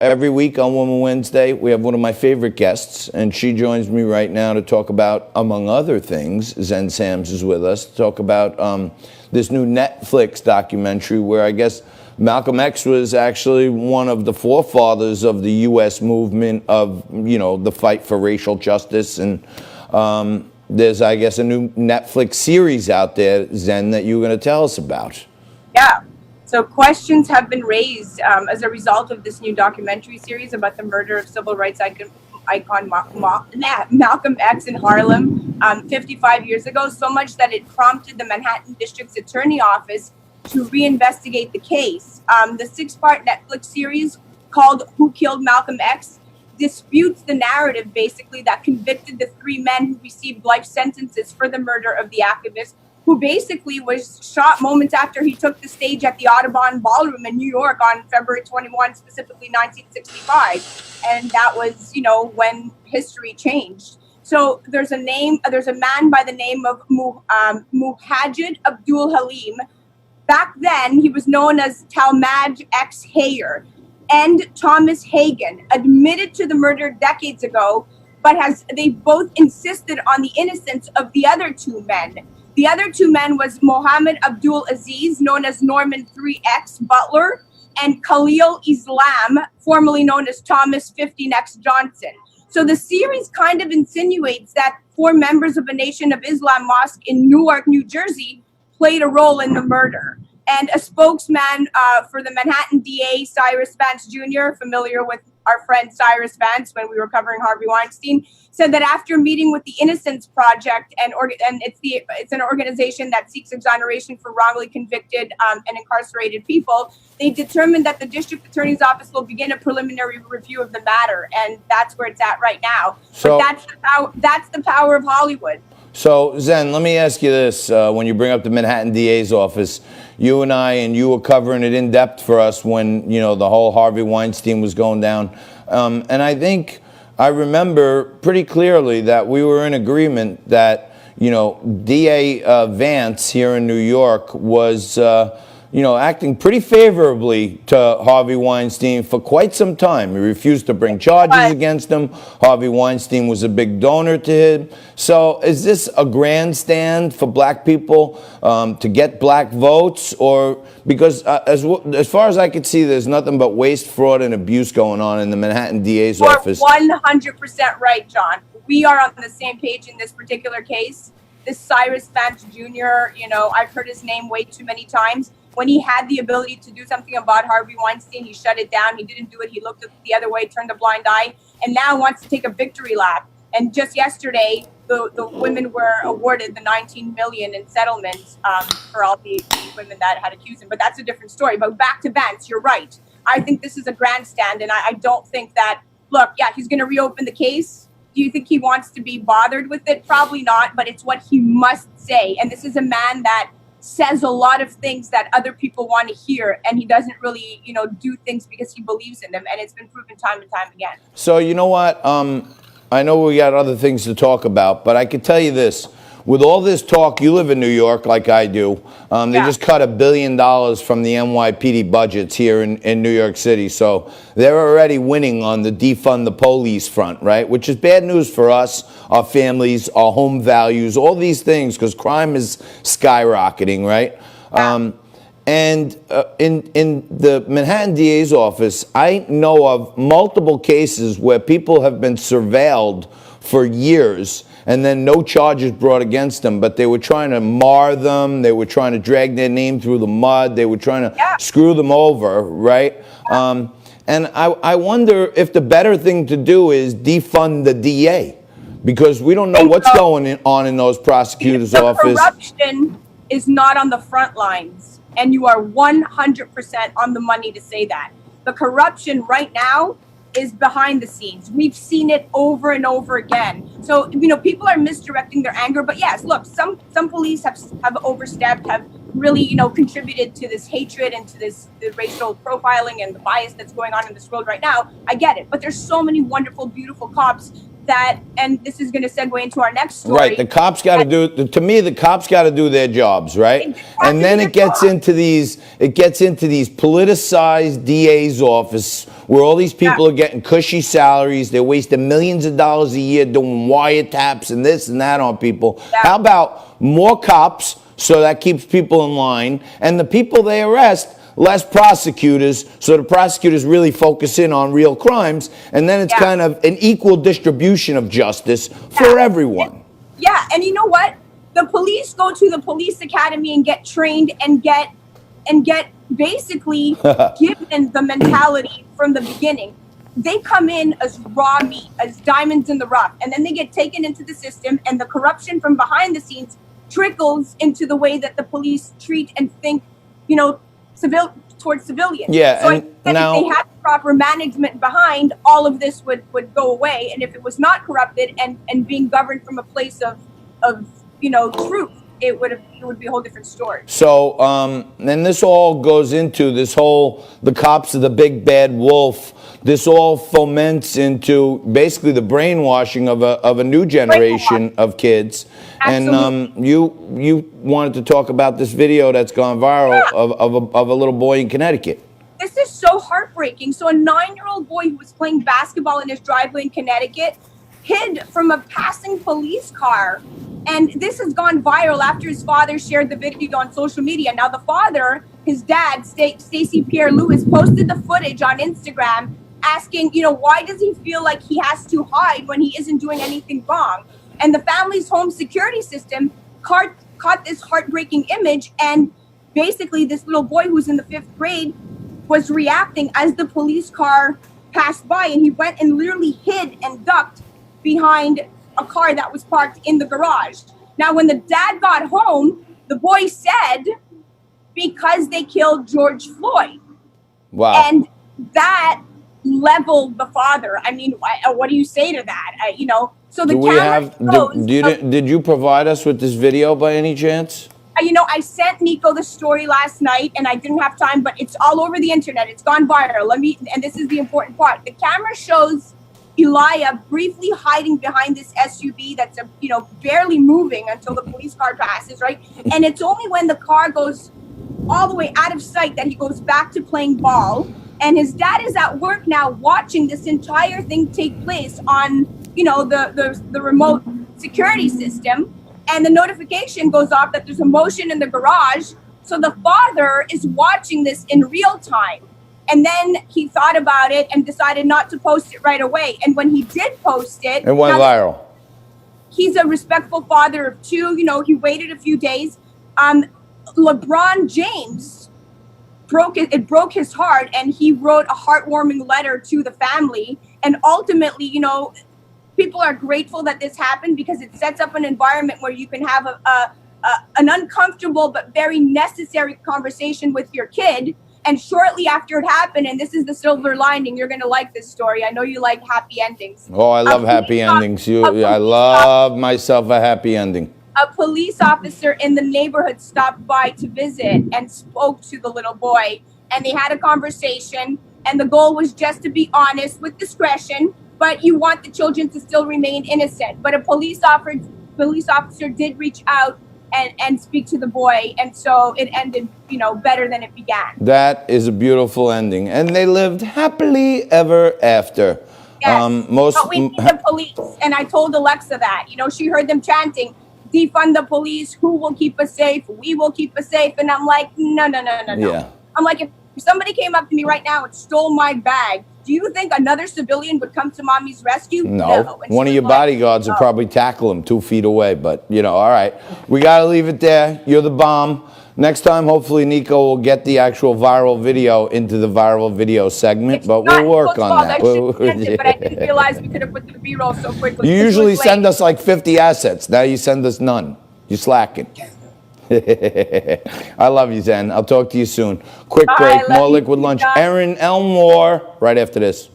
Every week on Woman Wednesday, we have one of my favorite guests, and she joins me right now to talk about, among other things, Xen Sams is with us, to talk about this new Netflix documentary where I guess Malcolm X was actually one of the forefathers of the U.S. movement of, the fight for racial justice. And there's, I guess, a new Netflix series out there, Xen, that you're going to tell us about. Yeah. So questions have been raised as a result of this new documentary series about the murder of civil rights icon Malcolm X in Harlem 55 years ago, so much that it prompted the Manhattan District's Attorney Office to reinvestigate the case. The six-part Netflix series called Who Killed Malcolm X disputes the narrative, basically, that convicted the three men who received life sentences for the murder of the activist, who basically was shot moments after he took the stage at the Audubon Ballroom in New York on February 21, specifically 1965. And that was, when history changed. So there's a man by the name of Muhajid Abdul Halim. Back then, he was known as Talmadge X. Hayer. And Thomas Hagen admitted to the murder decades ago, but they both insisted on the innocence of the other two men. The other two men was Mohammed Abdul Aziz, known as Norman 3X Butler, and Khalil Islam, formerly known as Thomas 15X Johnson. So the series kind of insinuates that four members of a Nation of Islam mosque in Newark, New Jersey, played a role in the murder. And a spokesman for the Manhattan DA, Cyrus Vance Jr., familiar with our friend Cyrus Vance when we were covering Harvey Weinstein, said that after meeting with the Innocence Project, and it's an organization that seeks exoneration for wrongly convicted and incarcerated people, they determined that the district attorney's office will begin a preliminary review of the matter, and that's where it's at right now. So but that's the power of Hollywood. So, Xen, let me ask you this. When you bring up the Manhattan DA's office, you were covering it in depth for us when, the whole Harvey Weinstein was going down. And I think I remember pretty clearly that we were in agreement that, DA Vance here in New York was, acting pretty favorably to Harvey Weinstein for quite some time. He refused to bring charges against him. Harvey Weinstein was a big donor to him. So is this a grandstand for black people to get black votes? Or because as far as I could see, there's nothing but waste, fraud, and abuse going on in the Manhattan DA's office. You're 100% right, John. We are on the same page in this particular case. This Cyrus Vance Jr., I've heard his name way too many times. When he had the ability to do something about Harvey Weinstein, he shut it down. He didn't do it. He looked the other way, turned a blind eye, and now wants to take a victory lap. And just yesterday, the women were awarded the $19 million in settlements for all the women that had accused him. But that's a different story. But back to Vance, you're right. I think this is a grandstand, and I don't think that, look, yeah, he's going to reopen the case. Do you think he wants to be bothered with it? Probably not, but it's what he must say. And this is a man that says a lot of things that other people want to hear, and he doesn't really, do things because he believes in them, and it's been proven time and time again. So you know what? I know we got other things to talk about, but I can tell you this. With all this talk, you live in New York like I do. They just cut $1 billion from the NYPD budgets here in New York City. So they're already winning on the defund the police front, right? Which is bad news for us, our families, our home values, all these things, because crime is skyrocketing, right? And in the Manhattan DA's office, I know of multiple cases where people have been surveilled for years and then no charges brought against them, but they were trying to mar them, they were trying to drag their name through the mud, they were trying to screw them over, right? And I wonder if the better thing to do is defund the DA, because we don't know what's going on in those prosecutors' office. Corruption is not on the front lines, and you are 100% on the money to say that. The corruption right now is behind the scenes. We've seen it over and over again. So, people are misdirecting their anger. But yes, look, some police have overstepped, have really, contributed to this hatred and to the racial profiling and the bias that's going on in this world right now. I get it. But there's so many wonderful, beautiful cops that, and this is going to segue into our next story. Right, the cops got to do. To me, the cops got to do their jobs, right? And then it gets into these. It gets into these politicized DA's office where all these people are getting cushy salaries. They're wasting millions of dollars a year doing wiretaps and this and that on people. How about more cops so that keeps people in line, and the people they arrest, less prosecutors, so the prosecutors really focus in on real crimes, and then it's kind of an equal distribution of justice for everyone. And you know what? The police go to the police academy and get trained and get basically given the mentality from the beginning. They come in as raw meat, as diamonds in the rough, and then they get taken into the system, and the corruption from behind the scenes trickles into the way that the police treat and think, towards civilians. Yeah, so I think that if they had proper management behind, all of this would go away. And if it was not corrupted and being governed from a place of truth, it would be a whole different story. So, and this all goes into the cops are the big bad wolf. This all foments into basically the brainwashing of a new generation of kids. Absolutely. And you wanted to talk about this video that's gone viral of a little boy in Connecticut. This is so heartbreaking. So a 9-year-old boy who was playing basketball in his driveway in Connecticut hid from a passing police car. And this has gone viral after his father shared the video on social media. Now the father, his dad, Stacey Pierre Lewis, posted the footage on Instagram asking, why does he feel like he has to hide when he isn't doing anything wrong? And the family's home security system caught this heartbreaking image, and basically this little boy who's in the 5th grade was reacting as the police car passed by, and he went and literally hid and ducked behind a car that was parked in the garage. Now, when the dad got home, the boy said, because they killed George Floyd. Wow. And that leveled the father. I mean, what do you say to that? So the camera shows, did you provide us with this video by any chance? I sent Nico the story last night, and I didn't have time, but it's all over the internet. It's gone viral. And this is the important part. The camera shows Elijah briefly hiding behind this SUV that's barely moving until the police car passes, right? And it's only when the car goes all the way out of sight that he goes back to playing ball. And his dad is at work now watching this entire thing take place on, the remote security system. And the notification goes off that there's a motion in the garage. So the father is watching this in real time. And then he thought about it and decided not to post it right away. And when he did post it, it went viral. He's a respectful father of 2. He waited a few days. LeBron James broke his heart, and he wrote a heartwarming letter to the family. And ultimately, people are grateful that this happened because it sets up an environment where you can have an uncomfortable but very necessary conversation with your kid. And shortly after it happened, and this is the silver lining, you're going to like this story. I know you like happy endings. Oh, I love happy endings. I love myself a happy ending. A police officer in the neighborhood stopped by to visit and spoke to the little boy. And they had a conversation. And the goal was just to be honest with discretion. But you want the children to still remain innocent. But a police officer did reach out and speak to the boy, and so it ended, better than it began. That is a beautiful ending, and they lived happily ever after. Yes, but we need the police, and I told Alexa that. She heard them chanting, "Defund the police. Who will keep us safe? We will keep us safe." And I'm like, no. Yeah. I'm like, if somebody came up to me right now and stole my bag, do you think another civilian would come to mommy's rescue? No. One of your bodyguards would probably tackle him 2 feet away. But, all right. We got to leave it there. You're the bomb. Next time, hopefully, Nico will get the actual viral video into the viral video segment. But we'll work on that. But I didn't realize we could have put the B-roll so quickly. You usually send us like 50 assets. Now you send us none. You're slacking. I love you, Zen. I'll talk to you soon. Quick break. More Liquid Lunch. Erin Elmore right after this.